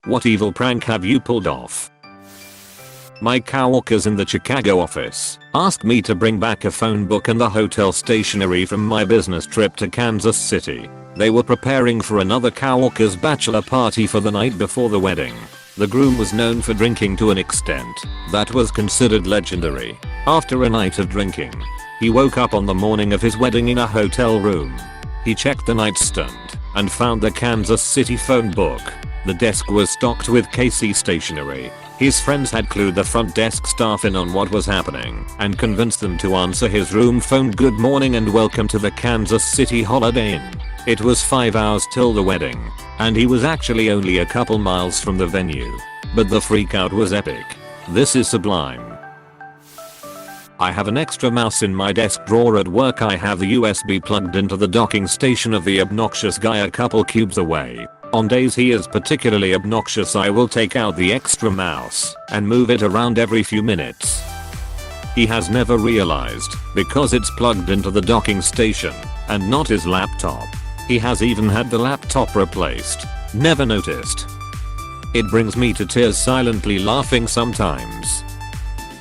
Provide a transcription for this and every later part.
What evil prank have you pulled off? My coworkers in the Chicago office asked me to bring back a phone book and the hotel stationery from my business trip to Kansas City. They were preparing for another coworker's bachelor party for the night before the wedding. The groom was known for drinking to an extent that was considered legendary. After a night of drinking, he woke up on the morning of his wedding in a hotel room. He checked the nightstand and found the Kansas City phone book. The desk was stocked with KC stationery. His friends had clued the front desk staff in on what was happening and convinced them to answer his room phone good morning and welcome to the Kansas City Holiday Inn. It was 5 hours till the wedding, and he was actually only a couple miles from the venue. But the freakout was epic. This is sublime. I have an extra mouse in my desk drawer at work. I have the USB plugged into the docking station of the obnoxious guy a couple cubes away. On days he is particularly obnoxious, I will take out the extra mouse and move it around every few minutes. He has never realized, because it's plugged into the docking station and not his laptop. He has even had the laptop replaced. Never noticed. It brings me to tears silently laughing sometimes.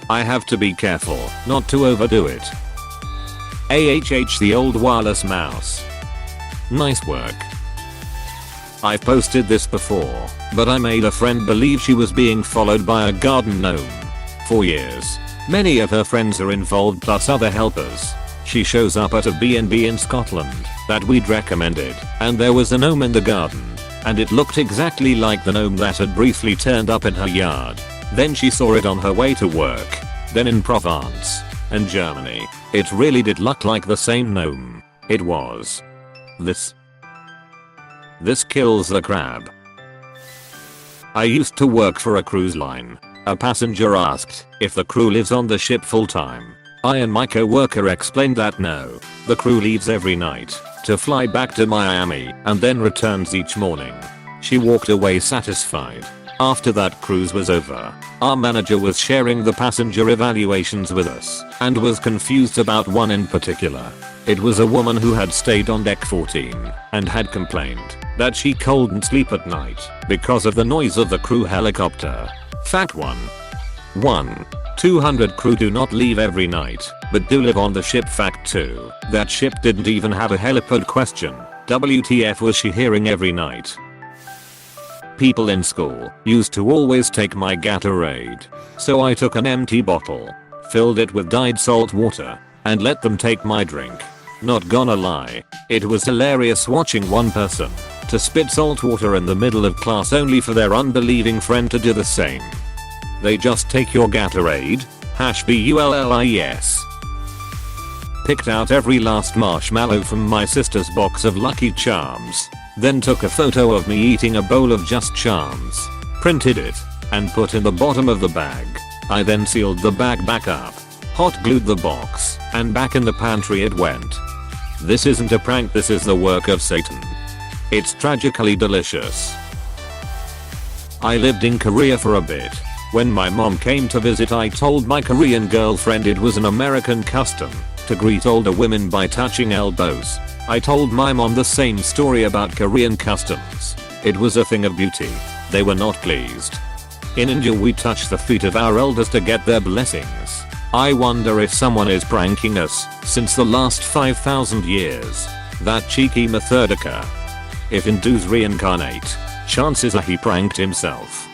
I have to be careful not to overdo it. AHH the old wireless mouse. Nice work. I've posted this before, but I made a friend believe she was being followed by a garden gnome. For years. Many of her friends are involved plus other helpers. She shows up at a B&B in Scotland that we'd recommended, and there was a gnome in the garden, and it looked exactly like the gnome that had briefly turned up in her yard. Then she saw it on her way to work. Then in Provence and Germany, it really did look like the same gnome. It was. This kills the crab. I used to work for a cruise line. A passenger asked if the crew lives on the ship full time. I and my co-worker explained that no, the crew leaves every night to fly back to Miami and then returns each morning. She walked away satisfied. After that cruise was over, our manager was sharing the passenger evaluations with us and was confused about one in particular. It was a woman who had stayed on deck 14 and had complained that she couldn't sleep at night because of the noise of the crew helicopter. Fact 1. 200 crew do not leave every night, but do live on the ship. Fact 2. That ship didn't even have a helipad. Question. WTF was she hearing every night? People in school used to always take my Gatorade, so I took an empty bottle, filled it with dyed salt water, and let them take my drink. Not gonna lie, it was hilarious watching one person to spit salt water in the middle of class only for their unbelieving friend to do the same. They just take your Gatorade? #BULLIES. Picked out every last marshmallow from my sister's box of Lucky Charms. Then took a photo of me eating a bowl of Just Charms, printed it, and put in the bottom of the bag. I then sealed the bag back up, hot glued the box, and back in the pantry it went. This isn't a prank, this is the work of Satan. It's tragically delicious. I lived in Korea for a bit. When my mom came to visit, I told my Korean girlfriend it was an American custom to greet older women by touching elbows. I told my mom the same story about Korean customs. It was a thing of beauty. They were not pleased. In India we touch the feet of our elders to get their blessings. I wonder if someone is pranking us since the last 5,000 years. That cheeky Mathurdika. If Hindus reincarnate, chances are he pranked himself.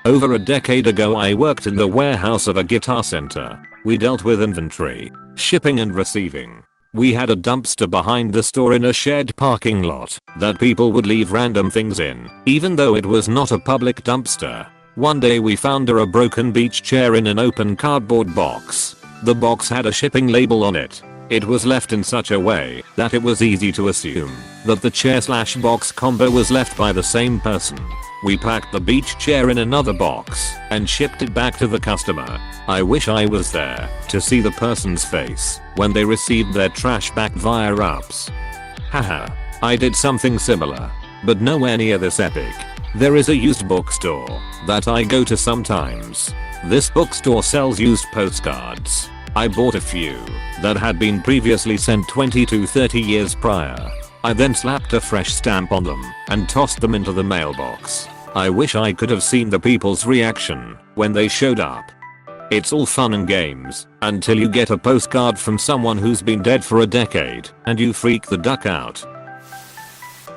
Over a decade ago I worked in the warehouse of a Guitar Center. We dealt with inventory, shipping and receiving. We had a dumpster behind the store in a shared parking lot that people would leave random things in, even though it was not a public dumpster. One day we found a broken beach chair in an open cardboard box. The box had a shipping label on it. It was left in such a way that it was easy to assume that the chair/box combo was left by the same person. We packed the beach chair in another box and shipped it back to the customer. I wish I was there to see the person's face when they received their trash back via UPS. Haha, I did something similar, but nowhere near this epic. There is a used bookstore that I go to sometimes. This bookstore sells used postcards. I bought a few that had been previously sent 20 to 30 years prior. I then slapped a fresh stamp on them and tossed them into the mailbox. I wish I could have seen the people's reaction when they showed up. It's all fun and games until you get a postcard from someone who's been dead for a decade and you freak the duck out.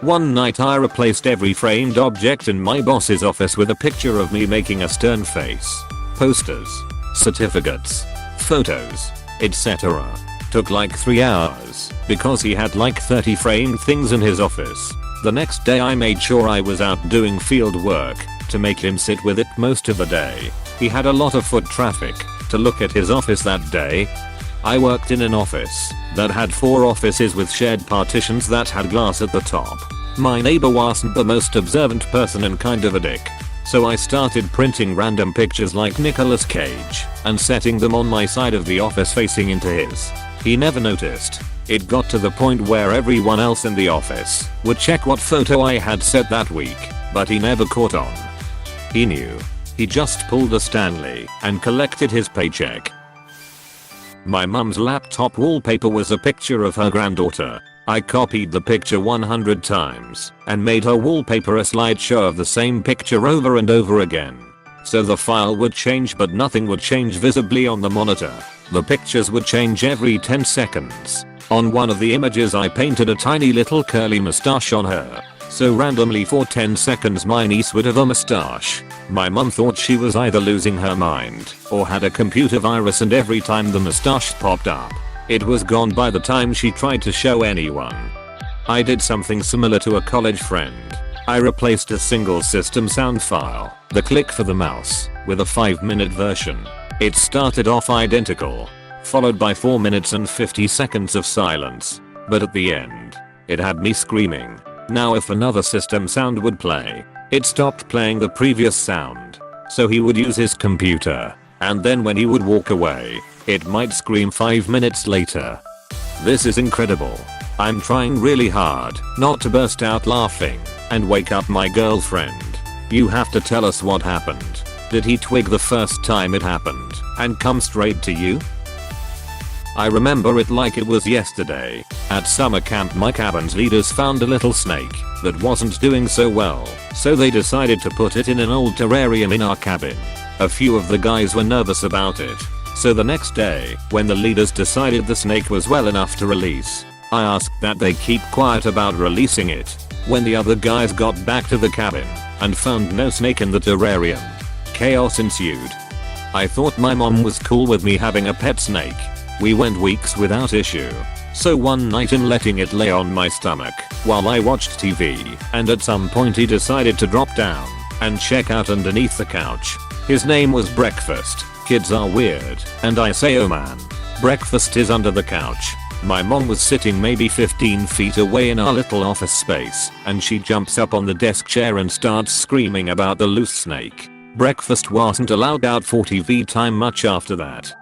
One night I replaced every framed object in my boss's office with a picture of me making a stern face. Posters, certificates, photos, etc. Took like 3 hours because he had like 30 framed things in his office. The next day I made sure I was out doing field work to make him sit with it most of the day. He had a lot of foot traffic to look at his office that day. I worked in an office that had 4 offices with shared partitions that had glass at the top. My neighbor wasn't the most observant person and kind of a dick. So I started printing random pictures like Nicolas Cage and setting them on my side of the office facing into his. He never noticed. It got to the point where everyone else in the office would check what photo I had set that week, but he never caught on. He knew. He just pulled a Stanley and collected his paycheck. My mum's laptop wallpaper was a picture of her granddaughter. I copied the picture 100 times and made her wallpaper a slideshow of the same picture over and over again. So the file would change but nothing would change visibly on the monitor. The pictures would change every 10 seconds. On one of the images I painted a tiny little curly mustache on her. So randomly for 10 seconds my niece would have a mustache. My mum thought she was either losing her mind or had a computer virus, and every time the mustache popped up, it was gone by the time she tried to show anyone. I did something similar to a college friend. I replaced a single system sound file, the click for the mouse, with a 5-minute version. It started off identical, followed by 4 minutes and 50 seconds of silence. But at the end, it had me screaming. Now if another system sound would play, it stopped playing the previous sound. So he would use his computer, and then when he would walk away, it might scream 5 minutes later. This is incredible. I'm trying really hard not to burst out laughing and wake up my girlfriend. You have to tell us what happened. Did he twig the first time it happened and come straight to you? I remember it like it was yesterday. At summer camp my cabin's leaders found a little snake that wasn't doing so well, so they decided to put it in an old terrarium in our cabin. A few of the guys were nervous about it, so the next day, when the leaders decided the snake was well enough to release, I asked that they keep quiet about releasing it. When the other guys got back to the cabin and found no snake in the terrarium, chaos ensued. I thought my mom was cool with me having a pet snake. We went weeks without issue. So one night in letting it lay on my stomach while I watched TV, and at some point he decided to drop down and check out underneath the couch. His name was Breakfast. Kids are weird, and I say, oh man, Breakfast is under the couch. My mom was sitting maybe 15 feet away in our little office space, and she jumps up on the desk chair and starts screaming about the loose snake. Breakfast wasn't allowed out for TV time much after that.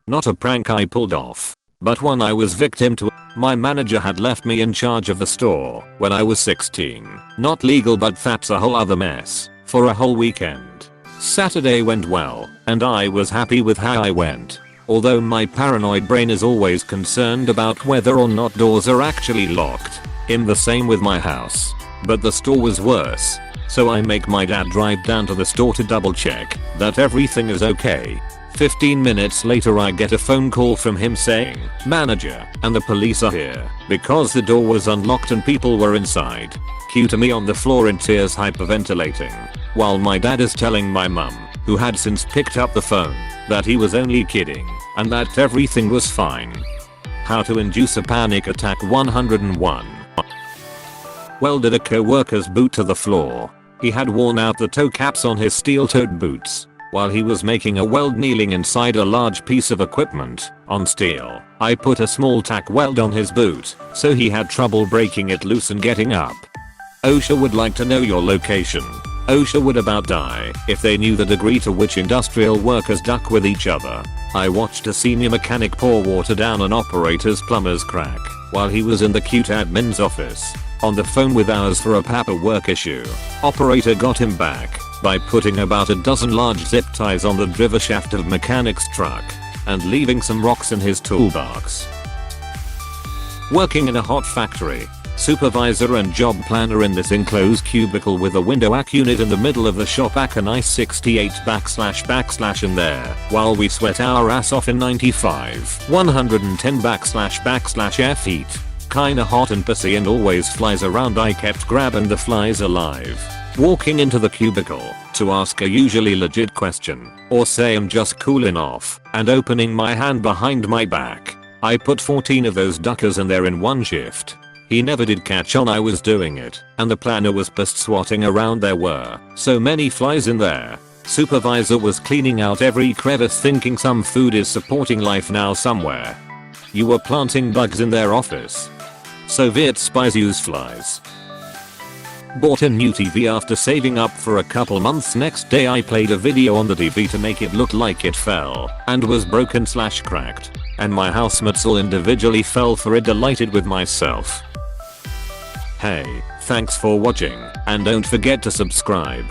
Not a prank I pulled off, but one I was victim to. My manager had left me in charge of the store when I was 16. Not legal, but that's a whole other mess. For a whole weekend. Saturday went well, and I was happy with how I went. Although my paranoid brain is always concerned about whether or not doors are actually locked. I'm the same with my house. But the store was worse. So I make my dad drive down to the store to double check that everything is okay. 15 minutes later I get a phone call from him saying, "Manager and the police are here because the door was unlocked and people were inside." Cue to me on the floor in tears hyperventilating, while my dad is telling my mum, who had since picked up the phone, that he was only kidding and that everything was fine. How to induce a panic attack 101. Welded a co-worker's boot to the floor. He had worn out the toe caps on his steel-toed boots while he was making a weld kneeling inside a large piece of equipment on steel. I put a small tack weld on his boot, so he had trouble breaking it loose and getting up. OSHA would like to know your location. OSHA would about die if they knew the degree to which industrial workers duck with each other. I watched a senior mechanic pour water down an operator's plumber's crack while he was in the cute admin's office on the phone with ours for a paperwork issue. Operator got him back by putting about a dozen large zip ties on the driver shaft of mechanic's truck and leaving some rocks in his toolbox. Working in a hot factory. Supervisor and job planner in this enclosed cubicle with a window AC unit in the middle of the shop. A nice 68 / in there while we sweat our ass off in 95 110 / F heat. Kinda hot and pissy and always flies around. I kept grabbing the flies alive. Walking into the cubicle to ask a usually legit question or say I'm just cooling off and opening my hand behind my back. I put 14 of those duckers in there in one shift. He never did catch on I was doing it, and the planner was pissed swatting around. There were so many flies in there. Supervisor was cleaning out every crevice thinking some food is supporting life now somewhere. You were planting bugs in their office. Soviet spies use flies. Bought a new TV after saving up for a couple months. Next day I played a video on the TV to make it look like it fell and was broken / cracked. And my housemates all individually fell for it. Delighted with myself. Hey, thanks for watching and don't forget to subscribe.